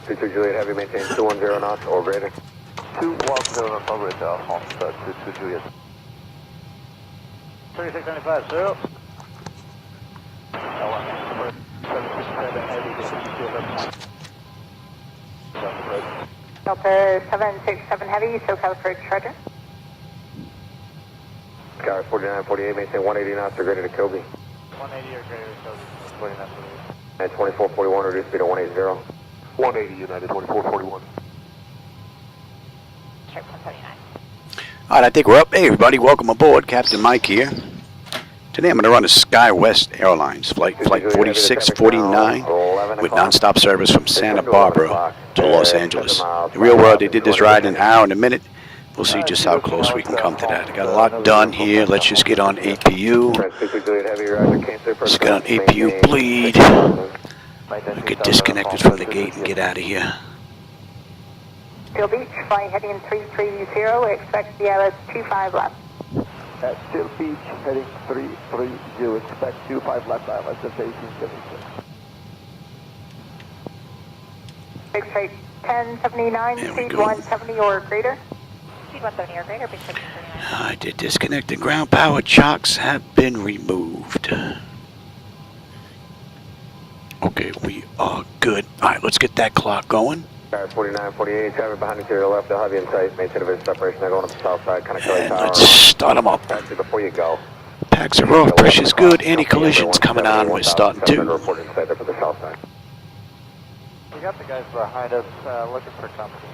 22 Juliet Heavy, maintain 210 knots or greater. 210 knots or greater, Alpha 22 Juliet. 3695, zero. Delta 767 Heavy, SoCal for Treasure. Sky West 4948, maintain 180 knots or greater to Kobe. 180 or greater, so 49. And 2441, reduce speed to 180. 180 United 2441. Check 139. All right, I think we're up. Hey, everybody, welcome aboard. Captain Mike here. Today I'm going to run a Sky West Airlines Flight 4649 with nonstop service from Santa Barbara to Los Angeles. In real world, they did this ride in an hour and a minute. We'll see just how close we can come to that. Got a lot done here. Let's just get on APU. Let's get on APU bleed. Get disconnected from the gate and get out of here. Steel Beach, flying heading 330, expect the ILS 25 left. At Steel Beach, heading 330, expect 25 left ILS at 1876. Big straight 1079, speed 170 or greater. Speed 170 or greater, big straight 1079. I did disconnect the ground power. Chocks have been removed. Okay, we are good. All right, let's get that clock going. 4948, traffic behind you to your left, they'll have you in sight. Maintain a bit separation, they're going up the south side, kind of And let's start them up. Actually, before you go. Packs are off, pressure's good, anti-collision's coming on, we're starting to. Report inside there for the south side. We got the guys behind us looking for company.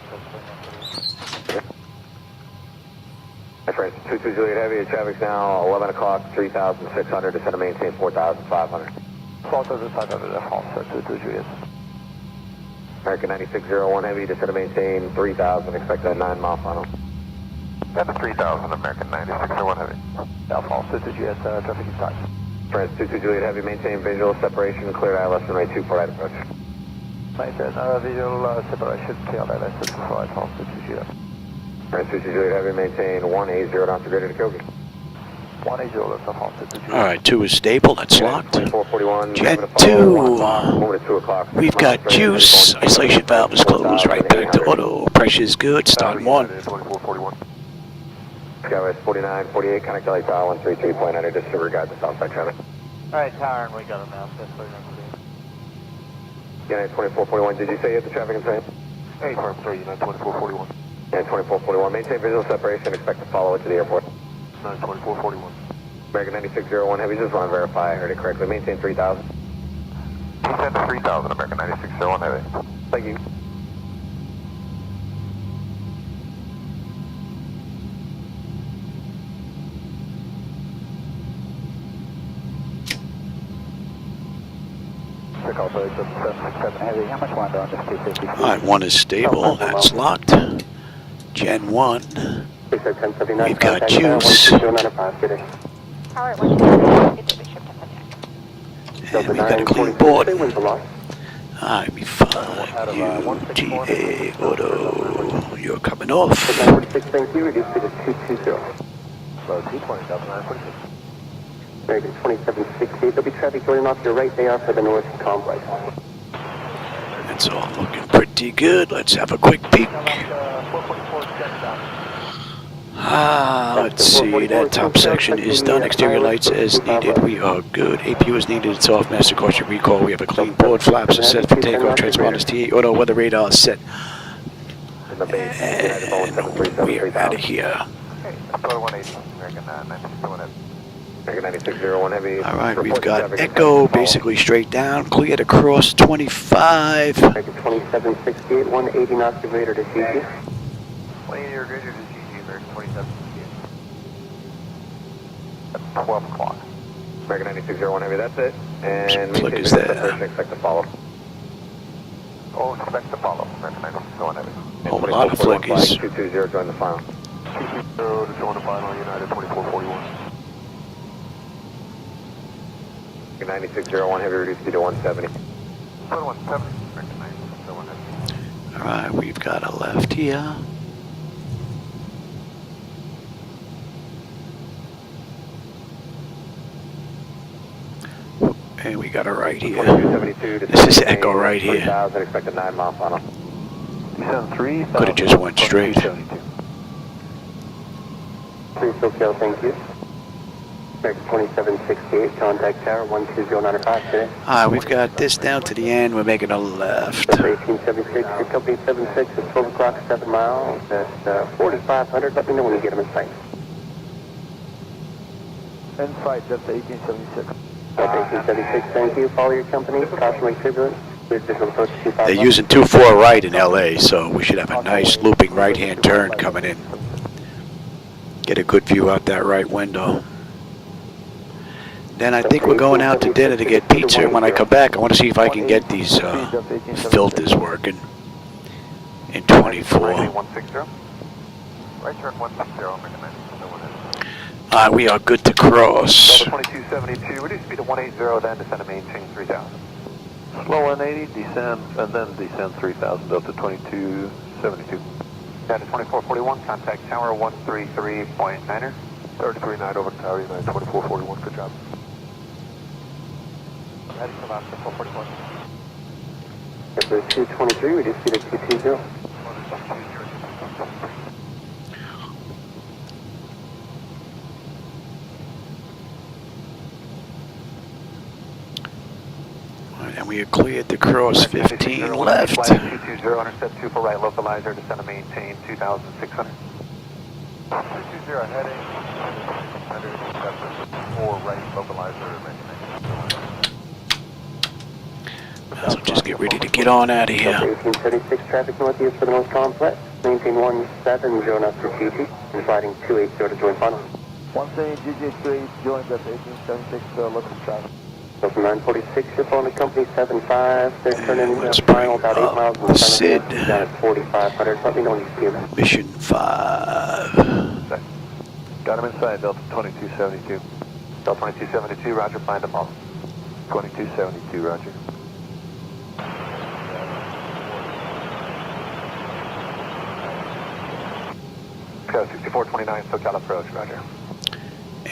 Hi, friends, 22 Juliet Heavy, your traffic's now 11 o'clock, 3,600, descend to maintain 4,500. 4,500 at Halsted, 22 Juliet. American 9601 Heavy, descend to maintain 3,000, expect a 9-mile final. That's 3,000, American 9601 Heavy. Alpha Halsted, 22 Juliet, traffic inside. France 22 Juliet Heavy, maintain visual separation, clear ILS runway 2 for right approach. Maintain visual separation, clear ILS 2 for right, Halsted, 22 Juliet. France 22 Juliet Heavy, maintain 180 knots greater to Kobe. 180, that's a Halsted, 22 Juliet. All right, 2 is stable, that's locked. 2441, Jet 2, moving to 2 o'clock. we've got juice, isolation valve is closed, right back to auto, pressure's good, starting 1. 2441. Sky West 4948, connect LA Tower 133.9, disregard the southside traffic. Alright, Tower, and we got him now. That's what United 2441, did you say you had the traffic in sight? 8 firm 3, United 2441. United 2441, maintain visual separation, expect to follow it to the airport. United 2441. American 9601 Heavy, just want to verify I heard it correctly, maintain 3,000. Descend to 3,000, American 9601 Heavy. Thank you. Heavy. How much wind on this 250? All right, 1 is stable, that's locked. Gen 1, we've got juice. Tower at 129, get to the ship to protect. And we've got a clean board. Alright, we fine. UTA Auto, you're coming off. Thank you, reduce speed to 220. Slow 220,946. American 2768, there'll be traffic joining off your right, they are for the north complex. It's all looking pretty good. Let's have a quick peek. Let's see, that top section is done. Exterior lights as needed. We are good. APU is needed. It's off. Master caution recall. We have a clean board. Flaps are set for takeoff. Transponders T8 auto. Weather radar is set. And we're out of here. American 9601 Heavy. All right, we've got Echo basically straight down. Cleared across 25. American 2768, 180 knots to greater to CG. 180 or greater to CG, American 2768. At 12 o'clock. American 9601 Heavy, that's it. And Flick is there. expect to follow. Oh, expect to follow, American 9601 Heavy. Oh, a lot of flickies. 220, join the final. 220 to join the final, United 2441. 9601 Heavy, reduce speed to 170. 170, American 9601 Heavy. All right, we've got a left here. And we got it right here. 2272. This is Echo right here. 3000, expected 9 mile final. Descend 3000. Could have just went straight. 3 SoCal, thank you. American 2768, contact tower 12095 today. We've got this down to the end. We're making a left. That's 1876, your company 76 at 12 o'clock, 7 miles. That's 4500. Let me know when you get them in sight. In sight, that's 1876. That's 1876, thank you. Follow your company, caution turbulence. They're using 24 right in LA, so we should have a nice looping right-hand turn coming in. Get a good view out that right window. Then I think we're going out to dinner to get pizza. When I come back, I want to see if I can get these filters working in 24. Right turn 160, We are good to cross. 2272, reduce speed to 180, then descend to maintain 3000. Slow 180, descend, and then descend 3000, Delta 2272. Down to 2441, contact tower 133.9er. 339 over tower United 2441, good job. Heading to Alaska 441. Airport 223, reduce speed to 220. And we are cleared to cross 15 left. 220, intercept 2 for right localizer, descend to maintain 2600. 220 heading, 4 right localizer, So just get ready to get on out of here. 1876 traffic northeast for the most complex. Maintain 17, join us to GG, and sliding 280 to join final. 170 GG3, join that 1876 local traffic. So from 946, you're phone to company 75. They're turning Let's final bring about 8 miles up in the front SID. of you. Down at 4500. Let me know when you see them. Mission 5. Got him inside, Delta 2272. Delta 2272, roger, find them all. 2272, roger. Go 6429, SoCal approach, roger.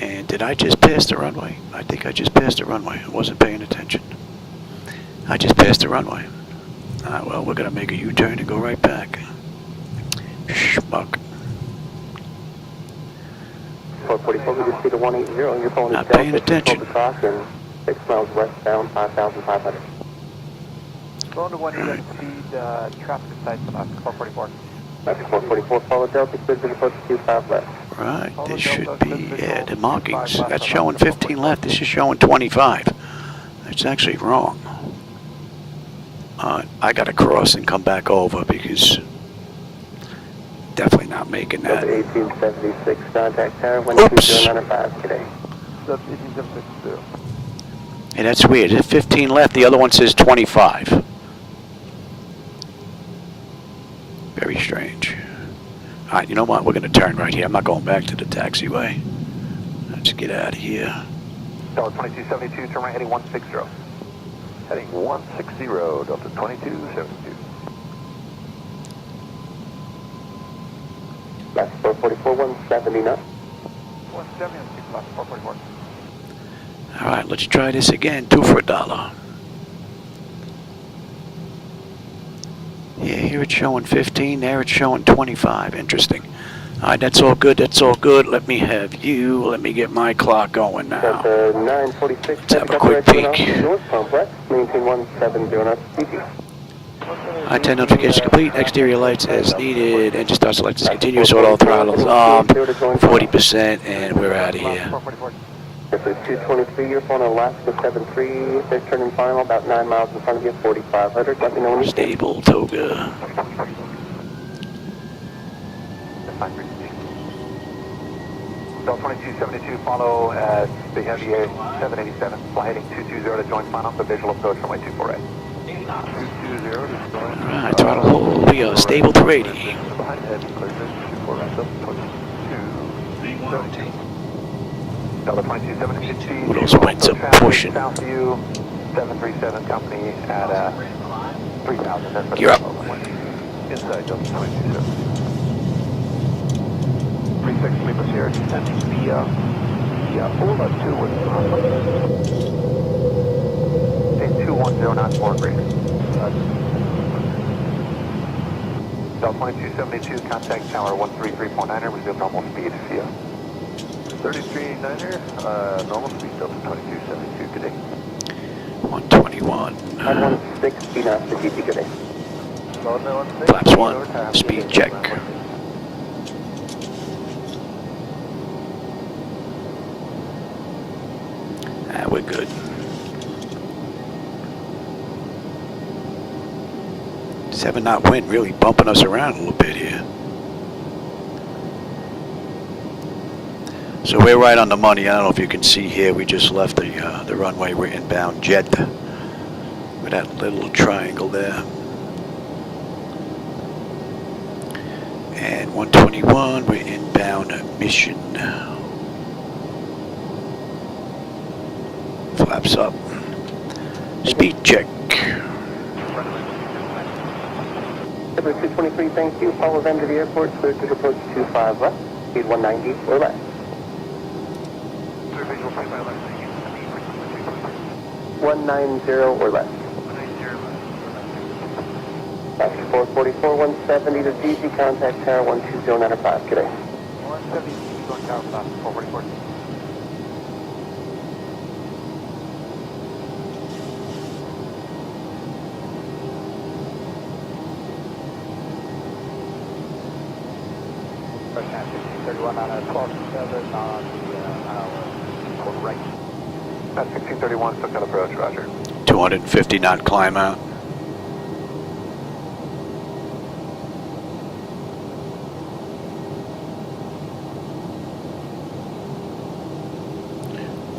And did I just pass the runway? I think I just passed the runway. I wasn't paying attention. I just passed the runway. Well, we're going to make a U-turn and go right back. Schmuck. 444, we just see the 180. Your phone is Not paying Delta, attention. and 6 miles westbound, 5,500. Going to 180 speed, traffic sight Alaska 444. That's 444, follow Delta, clear to the approach 25 left. Right, this should be, yeah, the markings. That's showing 15 left. This is showing 25. That's actually wrong. I got to cross and come back over because definitely not making that. 1876, contact tower, Oops. 12095 today. That's 1876. Hey, that's weird. There's 15 left. The other one says 25. Very strange. All right, you know what? We're going to turn right here. I'm not going back to the taxiway. Let's get out of here. Delta 2272, turn right heading 160. Heading 160, Delta 2272. Last 444, 179. 170 left 444. All right, let's try this again. 2 for $1. Yeah, here it's showing 15. There it's showing 25. Interesting. All right, that's all good. That's all good. Let me have you. Let me get my clock going now. That's 946. Let's have a quick peek. North complex, maintain 17, join us, GG. I-10 notification complete. Exterior lights as needed. Engine start selected. Continuous auto throttles armed. 40%, and we're out of here. 444. This is 223, your phone Alaska 73. They're turning final about 9 miles in front of you, 4500. Let me know when you see. Stable toga. Delta 2272, follow at the KSBA 787. Fly heading 220 to join final for visual approach from 248. 220 to join. All right, throttle hold. We are stable 380. Behind head, clear to 24 right, Delta 2272. Delta 2272. What those winds are pushing. Southview 737 company at 3000. You're up. Inside Delta 2272. 36 Lima Sierra, descending via Ola 2 with knots or greater. Delta 2272, contact tower 133.9er, resume normal speed, see ya. 33.9er, normal speed, Delta 2272, good day. 121. 160 knots to GT, good day. Flaps 1, speed check. We're good. Seven-knot wind really bumping us around a little bit here. So we're right on the money. I don't know if you can see here. We just left the runway. We're inbound jet with that little triangle there. And 121, we're inbound mission. Flaps up. Speed check. Number 223, thank you. Follow them to the airport, clear to approach 25 left, speed 190 or less. 190 or less. 444, 170 to DZ, contact tower 12095, good day. 170, going tower 444. First 1631 on a 12-7 on the quarter right. That's 1631, still got approach, roger. 250 knot climb out.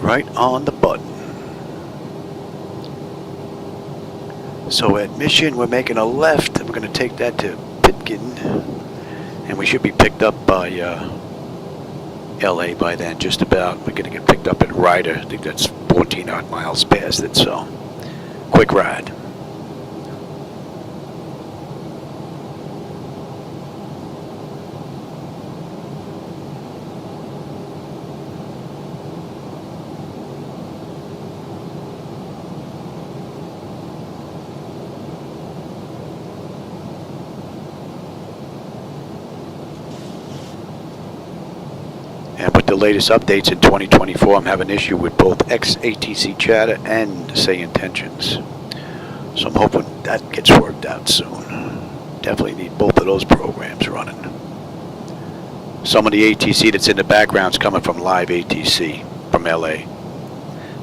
Right on the button. So at mission, we're making a left, and we're going to take that to Pitkin, and we should be picked up by LA by then, just about. We're going to get picked up at Ryder. I think that's 14 odd miles past it, so quick ride. And with the latest updates in 2024, I'm having an issue with both X-ATC Chatter and SayIntentions. So I'm hoping that gets worked out soon. Definitely need both of those programs running. Some of the ATC that's in the background is coming from live ATC from LA.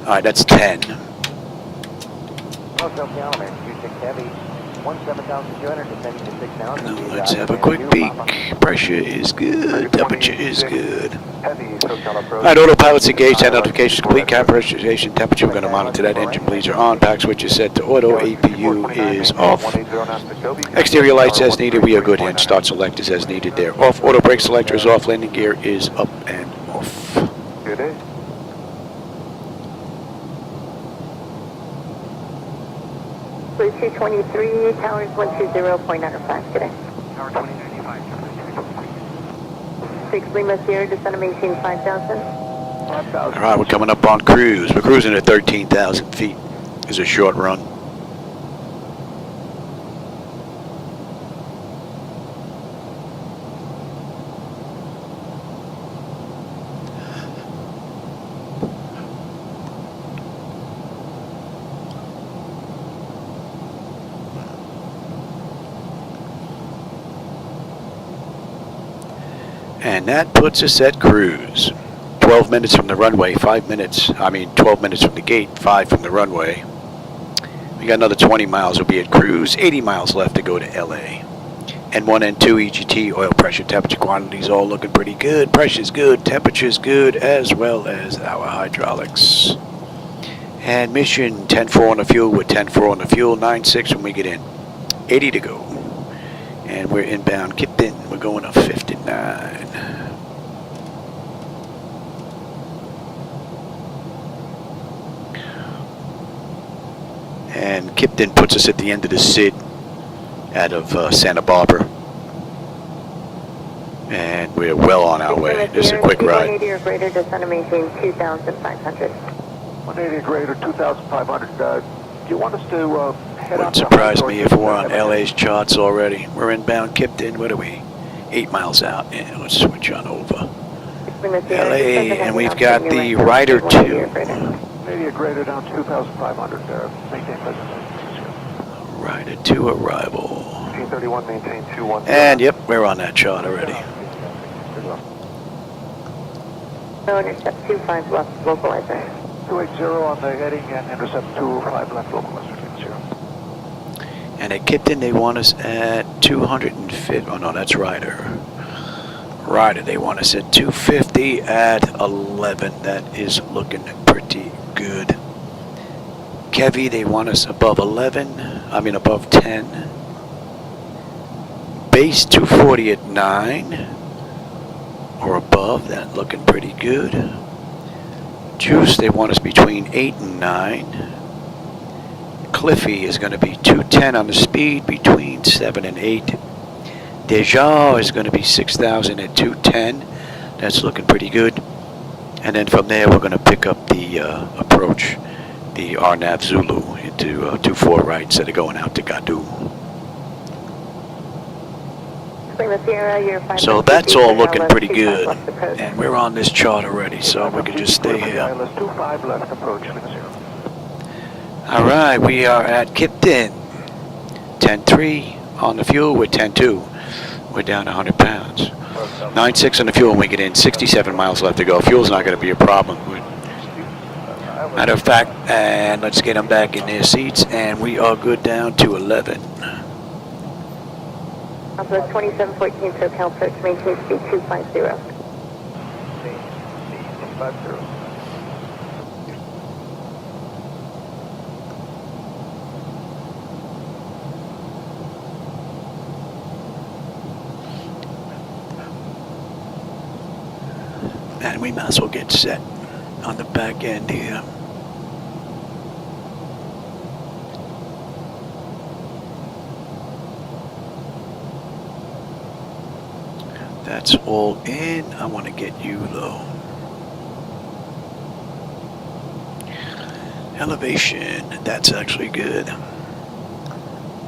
All right, that's 10. Now let's have a quick peek. Pressure is good. Temperature is good. All right, autopilot's engaged. That notification is complete. Cap pressurization, temperature. We're going to monitor that. Engine bleeds are on. Pack switch is set to auto. APU is off. Exterior lights as needed. We are good. Hand start selectors as needed. They're off. Auto brake selector is off. Landing gear is up and off. Good day. Blue 223, towers 120.95 today. Tower 2095. 6 Lima Sierra, descend to maintain 5,000. All right, we're coming up on cruise. We're cruising at 13,000 feet. It's a short run. And that puts us at cruise. 12 minutes from the runway, 12 minutes from the gate, 5 from the runway. We got another 20 miles, we'll be at cruise. 80 miles left to go to LA. N1, N2, EGT, oil pressure, temperature, quantities all looking pretty good. Pressure's good, temperature's good, as well as our hydraulics. And mission 10-4 on the fuel with 10-4 on the fuel, 9-6 when we get in. 80 to go. And we're inbound Kipton. We're going to 59. And Kipton puts us at the end of the SID out of Santa Barbara. And we're well on our way. This is a quick ride. 180 or greater, descend to maintain 2,500. 180 or greater, 2,500. Do you want us to head Wouldn't up to surprise High me George if we're on and have a- LA's charts already. We're inbound Kipton. What are we? 8 miles out. Yeah, let's switch on over. LA, and we've got the Rider 2. Maybe a greater down 2,500 there. Maintain presence. Rider 2 arrival. 1831, maintain 210. And yep, we're on that chart already. No, intercept 25 left, localizer. 280 on the heading and intercept 25 left localizer. 0. And at Kipton, they want us at 250. Oh no, that's Rider. Rider, they want us at 250 at 11. That is looking pretty good. Kevy, they want us above 11. I mean above 10. Base 240 at 9 or above. That looking pretty good. Juice, they want us between 8 and 9. Cliffy is going to be 210 on the speed, between 7 and 8. Deja is going to be 6,000 at 210. That's looking pretty good. And then from there, we're going to pick up the approach, the RNAV Zulu into 24 right instead of going out to Gadu. So that's all looking pretty good. And we're on this chart already, so we can just stay here. 25 left approach. 0. All right, we are at Kipton. 10.3 on the fuel. We're 10.2. We're down 100 pounds. 9.6 on the fuel when we get in. 67 miles left to go. Fuel's not going to be a problem. Matter of fact, and let's get them back in their seats, and we are good down to 11. Southwest 2714, SoCal approach, maintain speed 250. And we might as well get set on the back end here. That's all in. I want to get you low. Elevation, that's actually good.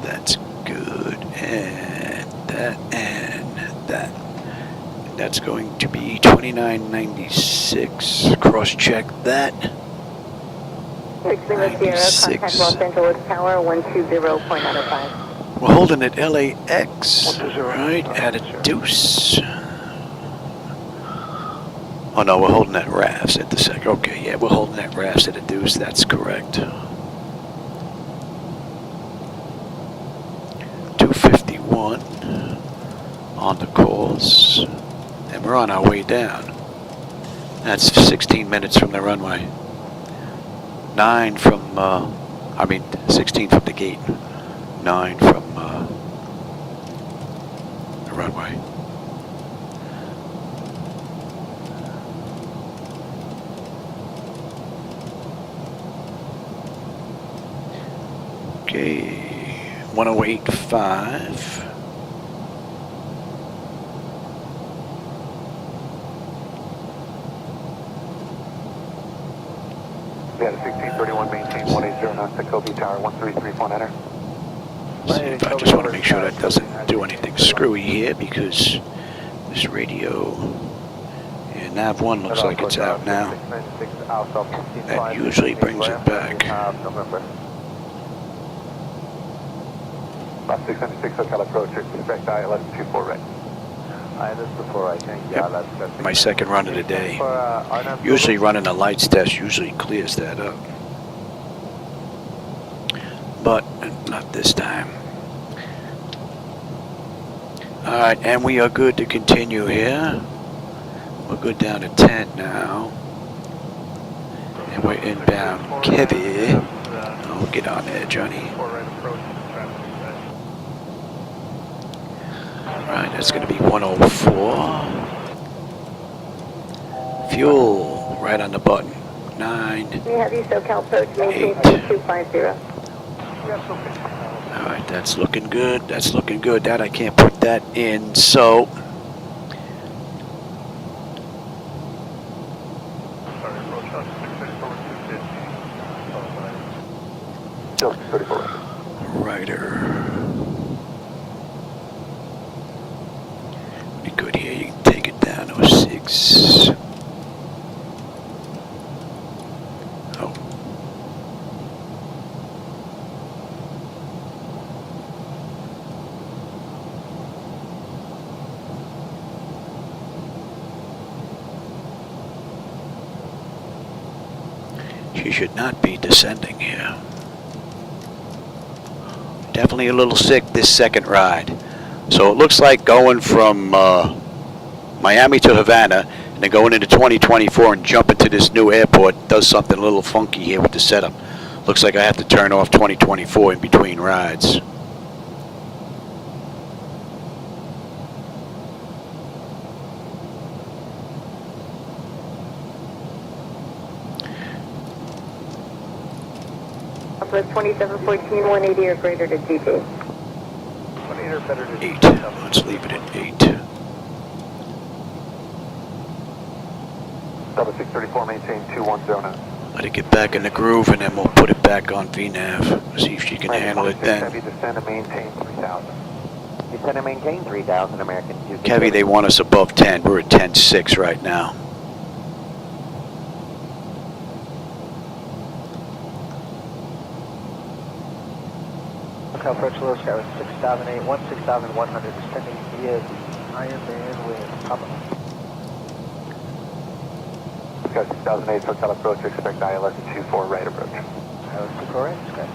That's good. And that and that. That's going to be 2996. Cross check that. 96. Contact Los Angeles Tower 120.95. We're holding at LAX, right, at a deuce. Oh no, we're holding at RAFs at the second. Okay, yeah, we're holding at RAFs at a deuce, that's correct. 251 on the course. And we're on our way down. That's 16 minutes from the runway. 9 from, 16 from the gate. 9 from the runway. Okay, 108.5. We had a 1631, maintain 180 knots at Kobe Tower 1334 enter. See if I just want to make sure that doesn't do anything screwy here, because this radio, yeah, nav 1 looks like it's out now. That usually brings it back. About 696 hotel approach, expect ILS 24 right. ILS 24 right, thank you. Yep. My second run of the day. Usually running a lights test usually clears that up. But not this time. Alright, and we are good to continue here. We're good down to 10 now. And we're inbound Kevy. Oh, get on there, Johnny. Alright, that's going to be 104. Fuel, right on the button. 9. We have you SoCal approach, maintain 8. speed 250. Alright, that's looking good. That's looking good. That I can't put that in, so Still 34. Rider. Pretty good here. You can take it down to 06. Oh. She should not be descending here. Definitely a little sick this second ride. So it looks like going from Miami to Havana and then going into 2024 and jumping to this new airport does something a little funky here with the setup. Looks like I have to turn off 2024 in between rides. Plus 2714, 180 or greater to GT. 180 or better to 8. Let's leave it at 8. Delta 634, maintain 210 now. Let it get back in the groove and then we'll put it back on VNAV. See if she can handle it then. Heavy, descend and maintain 3000. Descend and maintain 3,000 American. Kevy, they want us above 10. We're at 10.6 right now. Cal Procedural, Sky West 6008, 16,100, descending via the Ironman with Papa. Sky 6008, hotel approach, expect ILS 24 right approach. ILS 24 right, Sky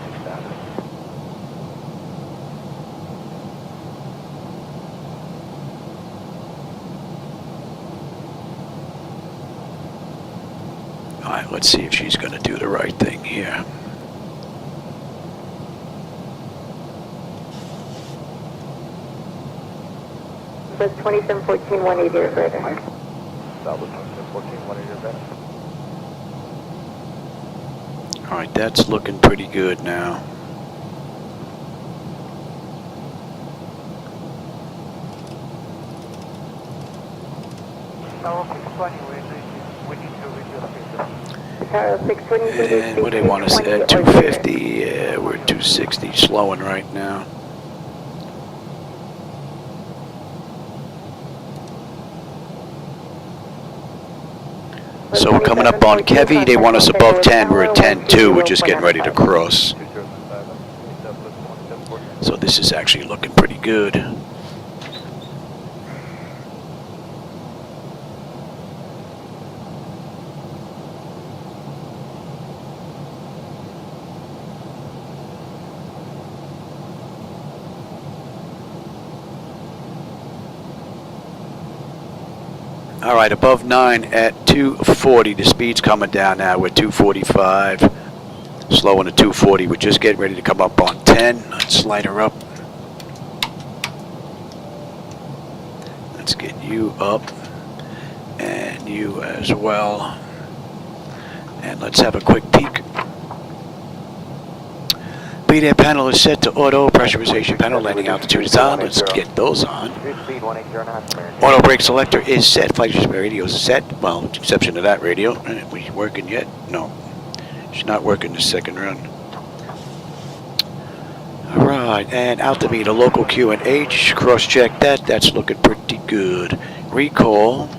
6000. Alright, let's see if she's going to do the right thing here. Plus 2714, 180 or greater. Southwest 2714, 180 or better. Alright, that's looking pretty good now. Tower 620, we need to reduce the Tower 620, And what do they want us at? 250? Yeah, we're at 260, slowing right now. So we're coming up on Kevy, they want us above 10, we're at 10.2, we're just getting ready to cross. So this is actually looking pretty good. All right, above 9 at 240. The speed's coming down now. We're 245. Slowing to 240. We're just getting ready to come up on 10. Let's slide her up. Let's get you up. And you as well. And let's have a quick peek. BDAM panel is set to auto. Pressurization panel, landing altitude is on. Let's get those on. Auto brake selector is set. Flight radio is set. Well, with the exception of that radio. We working yet? No. She's not working the second run. All right, and altimeter, local QNH. Cross-check that. That's looking pretty good. Recall.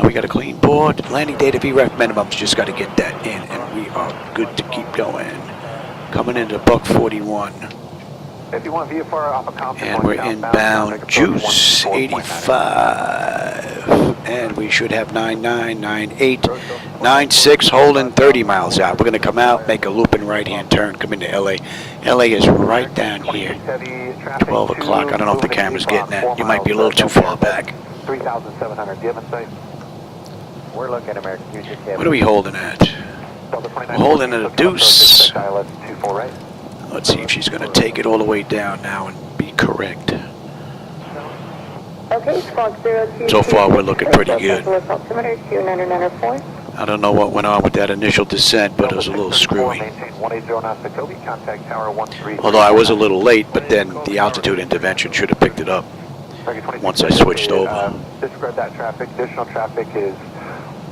We got a clean board. Landing data VREF minimums. Just got to get that in, and we are good to keep going. Coming into buck 41. If you want VFR off a Compton, And we're inbound juice 85. And we should have 99, 98, 96 holding 30 miles out. We're going to come out, make a looping right-hand turn, come into LA. LA is right down here. 12 o'clock. I don't know if the camera's getting that. You might be a little too far back. 3,700. Do you have a sight? We're looking at American Future Kevy. What are we holding at? We're holding at a deuce. Let's see if she's going to take it all the way down now and be correct. Okay, Squawk 02. So far, we're looking pretty good. Altimeter 2904. I don't know what went on with that initial descent, but it was a little screwy. Although I was a little late, but then the altitude intervention should have picked it up once I switched over. Disregard that traffic. Additional traffic is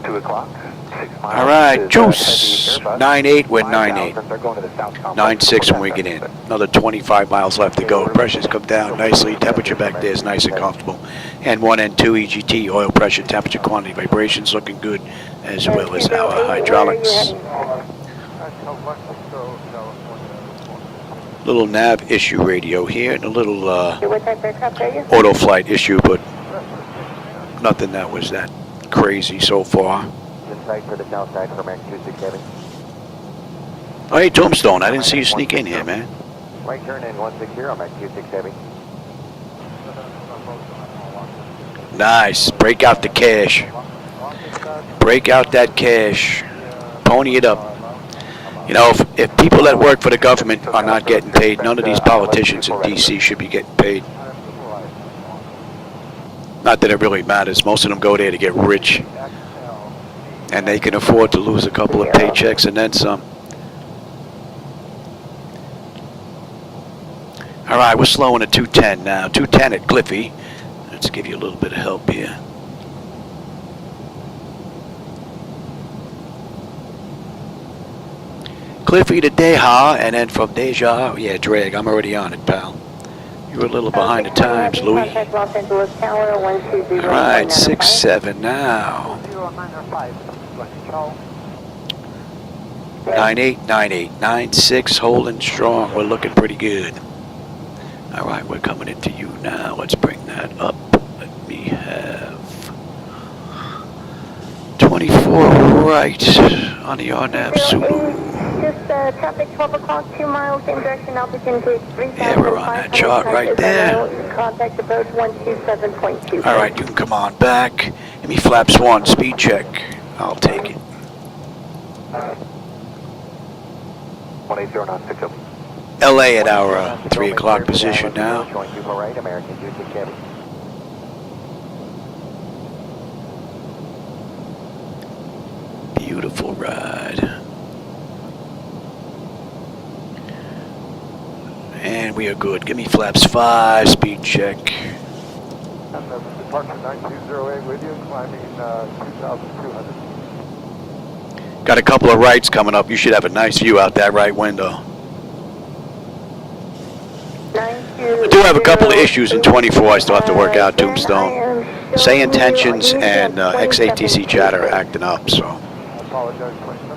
2 o'clock. All right, juice. 9-8, we're 9-8. 9-6 when we get in. Another 25 miles left to go. Pressure's come down nicely. Temperature back there is nice and comfortable. And 1 and 2 EGT, oil pressure, temperature, quantity, vibrations looking good, as well as our hydraulics. Little nav issue radio here, and a little auto flight issue, but nothing that was that crazy so far. For the south side for American 26 Heavy. Oh, hey, Tombstone, I didn't see you sneak in here, man. Right turn in 160, American 26 Heavy. Nice. Break out the cash. Break out that cash. Pony it up. You know, if people that work for the government are not getting paid, none of these politicians in D.C. should be getting paid. Not that it really matters. Most of them go there to get rich. And they can afford to lose a couple of paychecks and then some. All right, we're slowing at 210 now. 210 at Cliffy. Let's give you a little bit of help here. Cliffy to Deja, and then from Deja, yeah, drag. I'm already on it, pal. You were a little behind the times, Louis. All right, 6-7 now. 9-8, 9-8, 9-6, holding strong. We're looking pretty good. All right, we're coming into you now. Let's bring that up. Let me have 24 right on the RNAV Zulu. Just traffic 12 o'clock, 2 miles, same direction, altitude 3,000. Yeah, we're on that chart right there. Contact approach 127.2. All right, you can come on back. Give me flaps 1, speed check. I'll take it. 180 pick up. LA at our 3 o'clock position now. Showing you for right, American 26 Heavy. Beautiful ride. And we are good. Give me flaps 5, speed check. Departure 9208 with you, climbing 2,200. Got a couple of rights coming up. You should have a nice view out that right window. I do have a couple of issues in 24 I still have to work out, Tombstone. SayIntentions and X-ATC Chatter are acting up, so. I apologize, 27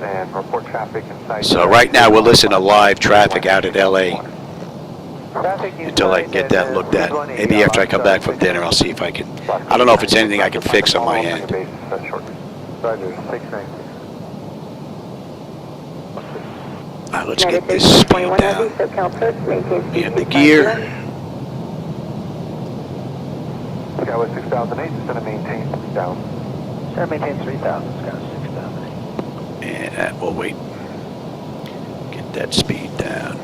and report traffic inside. So right now we're listening to live traffic out at LA until I can get that looked at. Maybe after I come back from dinner I'll see if I can. I don't know if it's anything I can fix on my end. Alright, let's get this speed down. We have the gear. Sky West 6008, just going to maintain 3,000. Sir, maintain 3,000, Sky 6008. And that will wait. Get that speed down.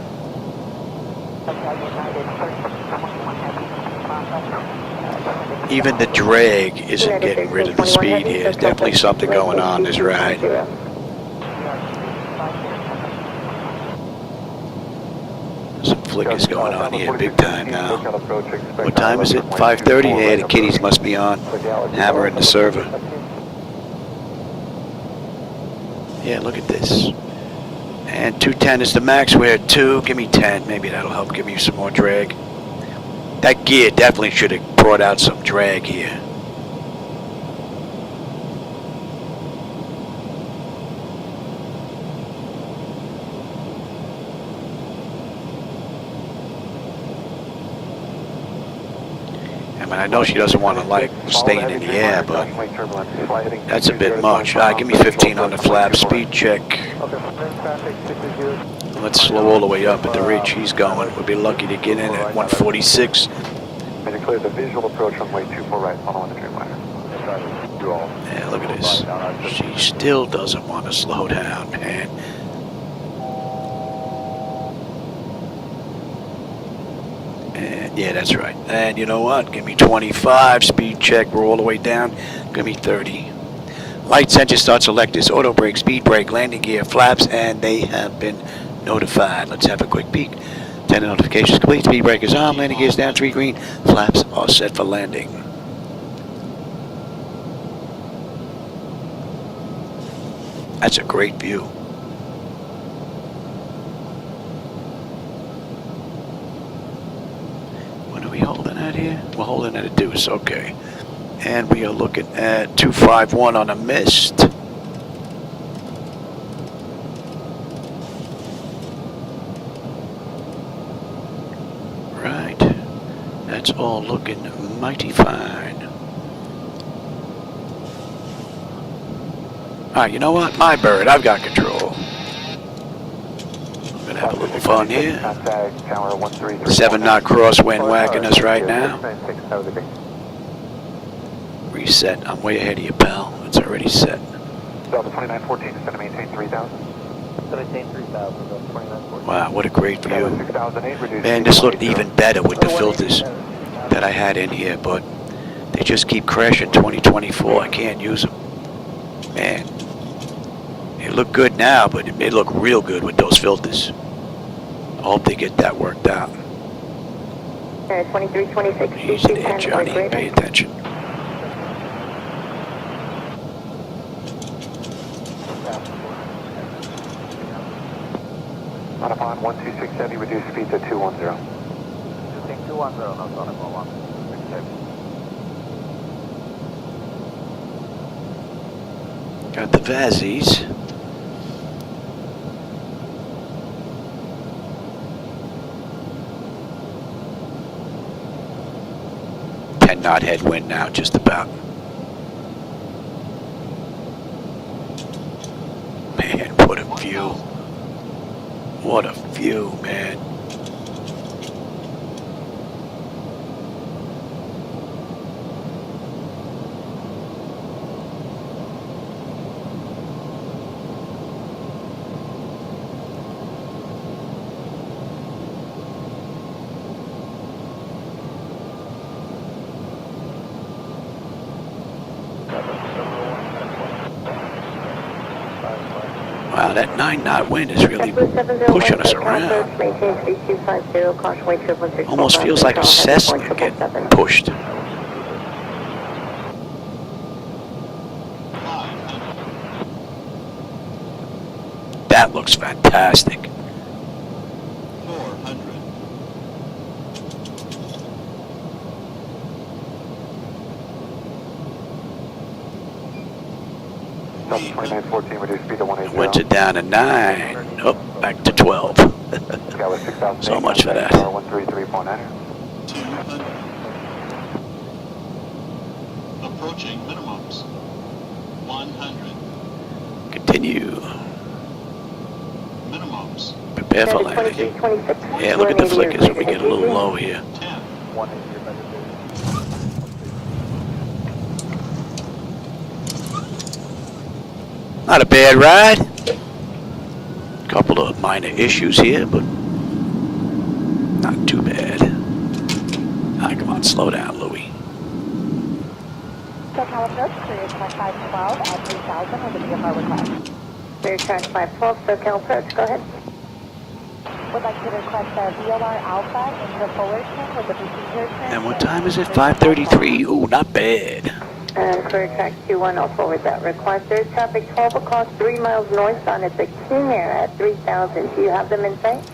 Even the drag isn't getting rid of the speed here. There's definitely something going on this ride. Some flickers going on here big time now. What time is it? 5:30? Yeah, the kiddies must be on, hammering the server. Yeah, look at this. And 210 is the max. We're at 2. Give me 10. Maybe that'll help give me some more drag. That gear definitely should have brought out some drag here. I know she doesn't want to like staying in the air, but that's a bit much. All right, give me 15 on the flap, speed check. Let's slow all the way up at the reach he's going. We'll be lucky to get in at 146. May declare the visual approach runway 24 right, following the Dreamliner. Yeah, look at this. She still doesn't want to slow down, man. Yeah, that's right. And you know what? Give me 25. Speed check. We're all the way down. Give me 30. Light sensor start selectors. Auto brake, speed brake, landing gear, flaps, and they have been notified. Let's have a quick peek. 10 notifications complete. Speed brake is on. Landing gear is down. 3 green. Flaps are set for landing. That's a great view. What are we holding at here? We're holding at a deuce, okay. And we are looking at 251 on a mist. Right. That's all looking mighty fine. Alright, you know what? My bird, I've got control. I'm gonna have a little fun here. 7-knot crosswind whacking us right now. Reset. I'm way ahead of you, pal. It's already set. Delta 2914 is going to maintain 3,000. Maintain 3,000, 2914. Wow, what a great view. 6008, reduce Man, this looked even better with the filters that I had in here, but they just keep crashing 2024. I can't use them. Man, they look good now, but it may look real good with those filters. I hope they get that worked out. 2326. Easy there, Johnny. Pay attention. On upon 126 Heavy, reduce speed to 210. 210, no, sorry, go on. Got the Vazzies. Knot headwind now, just about. Man, what a view. What a view, man. Wow, that 9-knot wind is really pushing us around. Almost feels like a Cessna getting pushed. That looks fantastic. 400. Delta 2914, reduce speed to 180. Went it down to 9. Oh, back to 12. Sky West 6008, So much for that. 133.9. 200. Approaching minimums. 100. Continue. Minimums. Prepare for landing. Yeah, look at the flickers. We get a little low here. 10. 180, Not a bad ride. Couple of minor issues here, but not too bad. Ah, come on, slow down, Louie. SoCal approach, clear track 512 at 3000 with a VFR request. Clear track 512, SoCal approach, go ahead. Would like to request a VLR Alpha into Fullerton with a procedure turn. And what time is it? 5:33. Ooh, not bad. And clear track 21, I'll forward that request. There's traffic 12 across 3 miles northbound at the King Air at 3000. Do you have them in sight?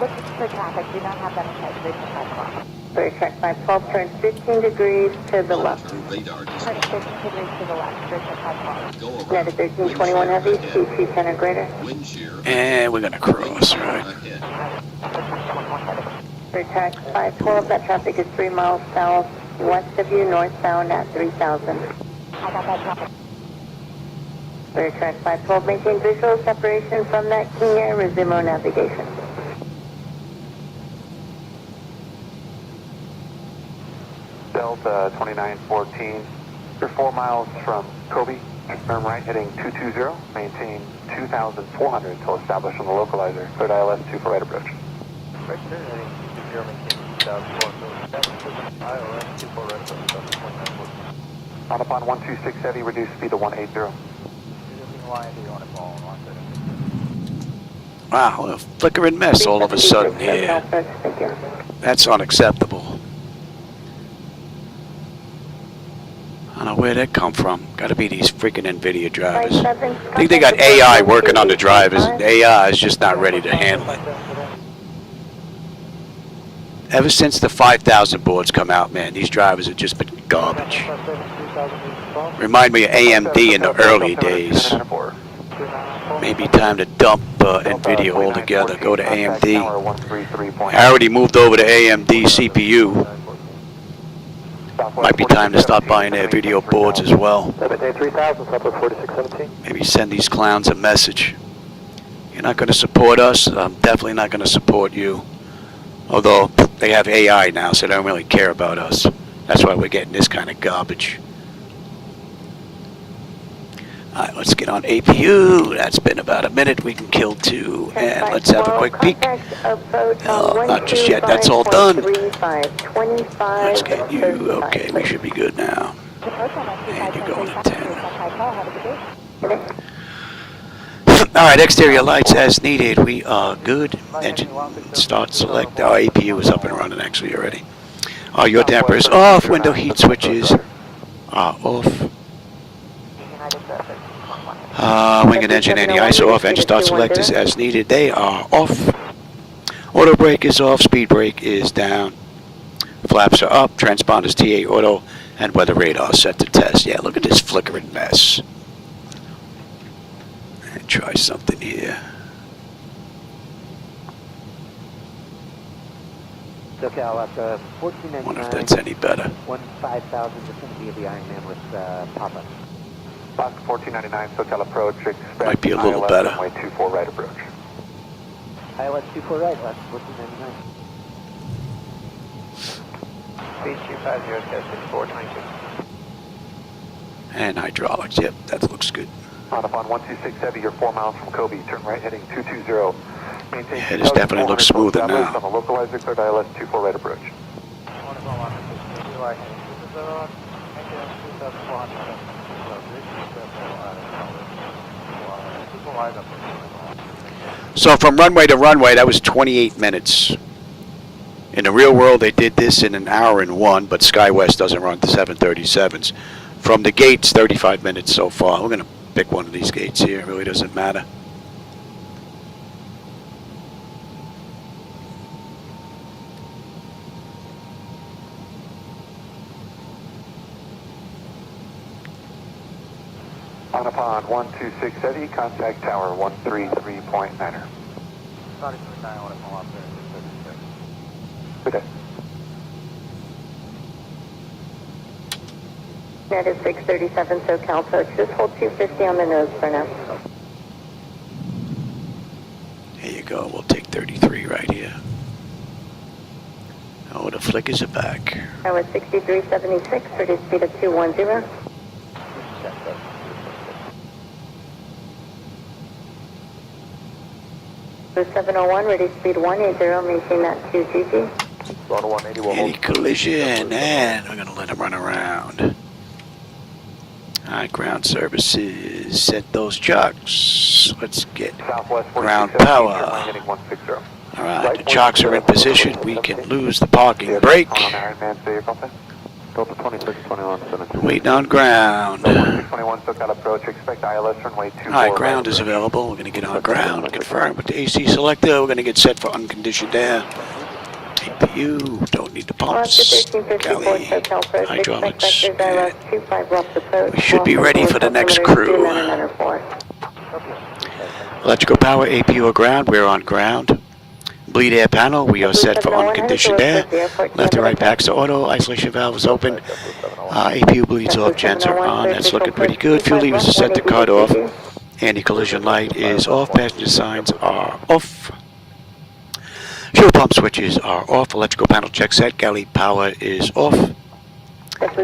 Looking for traffic, do not have them in sight. There's no cross. Clear track 512, turn 15 degrees to the left. Radar. Turning 15 degrees to the left. Clear track 512. Go around. United 1321 Heavy, CC 10 or greater. Wind shear. And we're gonna cross, right? Ahead. Clear track 512, that traffic is 3 miles south west of you, northbound at 3000. I got that traffic. Clear track 512, maintain visual separation from that King Air, resume navigation. Delta 2914, you're 4 miles from Kobe. Turn right heading 220, maintain 2,400 until established on the localizer. Cleared ILS 2 for right approach. Right there, heading 20, maintain 2004. ILS 2 for right approach, 7.94. On upon 126 Heavy, reduce speed to 180. Using line, do you want to follow on Wow, a flickering mess all of a sudden here. That's unacceptable. I know where that come from. Gotta be these freaking NVIDIA drivers. I think they got AI working on the drivers. And AI is just not ready to handle it. Ever since the 5000 boards come out, man, these drivers have just been garbage. Remind me of AMD in the early days. Maybe time to dump NVIDIA altogether. Go to AMD. I already moved over to AMD CPU. Might be time to stop buying their video boards as well. Maybe send these clowns a message. You're not going to support us. I'm definitely not going to support you. Although they have AI now, so they don't really care about us. That's why we're getting this kind of garbage. Alright, let's get on APU. That's been about a minute. We can kill 2. And let's have a quick peek. Oh, not just yet. That's all done. Let's get you. Okay, we should be good now. And you're going to 10. Alright, exterior lights as needed. We are good. Engine start select. Our APU is up and running actually already. Your damper is off. Window heat switches are off. Wing and engine anti-ISO off. Engine start select is as needed. They are off. Auto brake is off. Speed brake is down. Flaps are up. Transponders TA auto and weather radar set to test. Yeah, look at this flickering mess. And try something here. Wonder if that's any better. 15,000 is going to be the Ironman with Papa. Box 1499, SoCal approach. Might be a little better. Runway 24 right approach. ILS 24 right, left 1499. Speed 250, 422. And hydraulics, yep, that looks good. On upon 126 Heavy, you're 4 miles from Kobe. Turn right heading 220. Maintain Yeah, this definitely looks smoother now. On the localizer, cleared ILS 24 right approach. So from runway to runway, that was 28 minutes. In the real world, they did this in an hour and 1, but Sky West doesn't run the 737s. From the gates, 35 minutes so far. We're going to pick one of these gates here. It really doesn't matter. On upon 126 Heavy, contact tower 133.9er. Good day. That is 637 SoCal approach. Just hold 250 on the nose for now. Here you go. We'll take 33 right here. Oh, the flickers are back. That was 6376, reduced speed of 210. The 701, reduced speed 180, maintain that 2GG. Any collision, and we're going to let them run around. Alright, ground services, set those chocks. Let's get ground power. Alright, the chocks are in position. We can lose the parking brake. Waiting on ground. Alright, ground is available. We're going to get on ground. Confirm with the AC selector. We're going to get set for unconditioned air. APU, don't need the pumps. Galley, hydraulics. We should be ready for the next crew. Electrical power, APU or ground. We're on ground. Bleed air panel, we are set for unconditioned air. Left and right packs are auto, isolation valve is open. APU bleeds off, gens are on, that's looking pretty good. Fuel levers are set to cut off. Anti-collision light is off, passenger signs are off. Fuel pump switches are off, electrical panel check set, galley power is off.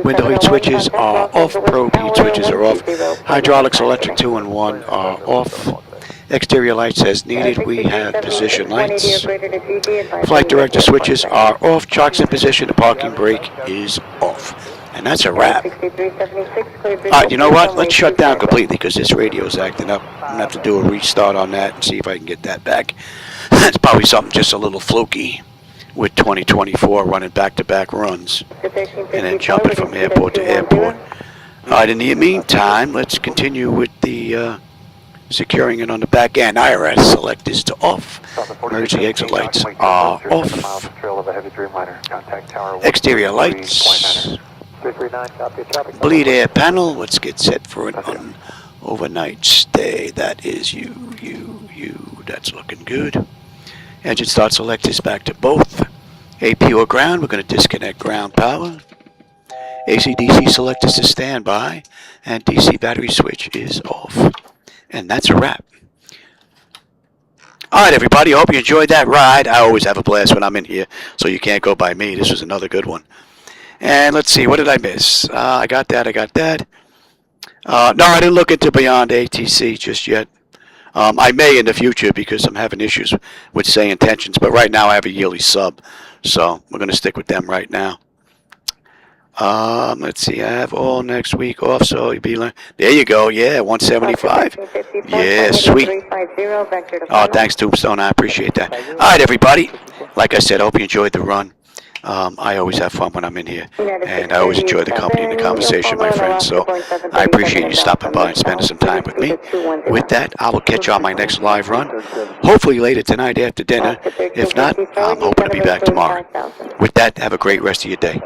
Window heat switches are off, probe heat switches are off. Hydraulics, electric 2 and 1 are off. Exterior lights as needed. We have position lights. Flight director switches are off. Chocks in position. The parking brake is off. And that's a wrap. Alright, you know what? Let's shut down completely because this radio is acting up. I'm going to have to do a restart on that and see if I can get that back. It's probably something just a little fluky with 2024 running back-to-back runs and then jumping from airport to airport. Alright, in the meantime, let's continue with the securing it on the back end. IRS select is to off. Emergency exit lights are off. Exterior lights. 339, copy traffic. Bleed air panel. Let's get set for an overnight stay. That is you. That's looking good. Engine start select is back to both. AP or ground. We're going to disconnect ground power. AC/DC select is to standby. And DC battery switch is off. And that's a wrap. Alright, everybody. Hope you enjoyed that ride. I always have a blast when I'm in here, so you can't go by me. This was another good one. And let's see, what did I miss? I got that. No, I didn't look into Beyond ATC just yet. I may in the future because I'm having issues with SayIntentions, but right now I have a yearly sub, so we're going to stick with them right now. Let's see, I have all next week off, so you'll be there you go, yeah, 175. Yeah, sweet. Oh, thanks, Tombstone, I appreciate that. All right, everybody, like I said, I hope you enjoyed the run. I always have fun when I'm in here, and I always enjoy the company and the conversation, my friends, so I appreciate you stopping by and spending some time with me. With that, I will catch you on my next live run, hopefully later tonight after dinner. If not, I'm hoping to be back tomorrow. With that, have a great rest of your day.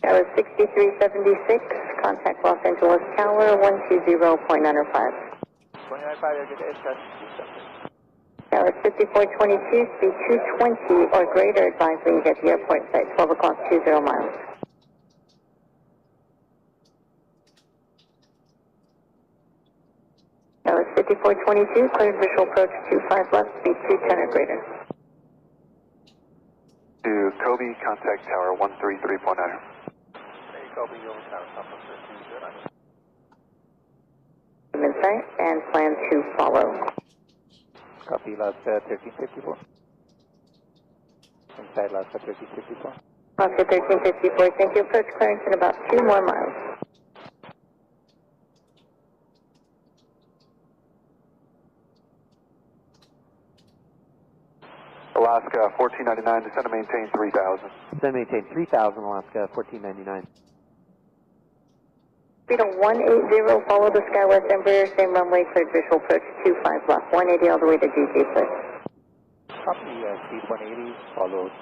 Tower 6376, contact Los Angeles Tower 120.95. 29.5, good day, Tower 5422, speed 220 or greater, advising at the airport site, 12 o'clock, 20 miles. Tower 5422, cleared visual approach 25 left, speed 210 or greater. To Kobe, contact Tower 133.9. Kobe, you'll tower, Papa 13. In sight and plan to follow. Copy, last 1354. Inside last 1354. Oscar 1354, thank you. Approach clearance in about 2 more miles. Alaska 1499, descend to maintain 3000. Descend maintain 3000, Alaska 1499. Speed of 180, follow the Sky West Embraer, same runway, cleared visual approach 25 left. 180 all the way to GG, please. Copy, speed 180, follow